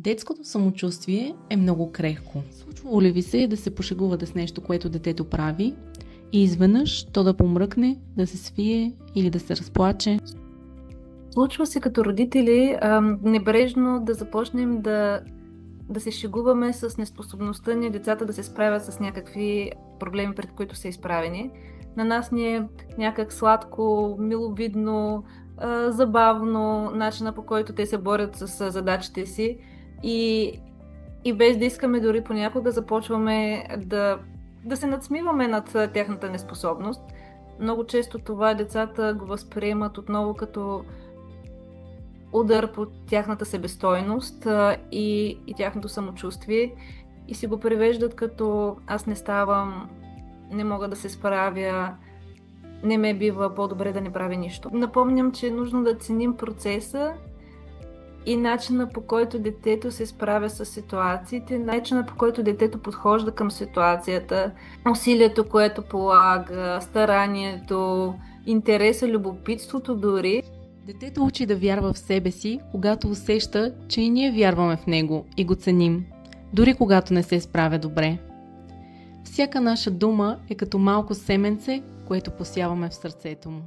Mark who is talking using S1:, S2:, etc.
S1: Детското самочувствие е много крехко. Случвало ли ви се да се пошегувате с нещо, което детето прави и изведнъж то да помръкне, да се свие или да се разплаче?
S2: Случва се като родители небрежно да започнем да се шегуваме с неспособността ни децата да се справят с някакви проблеми, пред които са изправени. На нас ни е някак сладко, миловидно, забавно начина, по който те се борят с задачите си и без да искаме дори понякога започваме да се надсмиваме над тяхната неспособност. Много често това децата го възприемат отново като удар по тяхната себестойност и тяхното самочувствие и си го превеждат като аз не ставам, не мога да се справя, не ме бива, по-добре да не правя нищо. Напомням, че е нужно да ценим процеса и начина, по който детето се справя с ситуациите, начина, по който детето подхожда към ситуацията, усилието, което полага, старанието, интереса, любопитството дори.
S1: Детето учи да вярва в себе си, когато усеща, че и ние вярваме в него и го ценим, дори когато не се справя добре. Всяка наша дума е като малко семенце, което посяваме в сърцето му.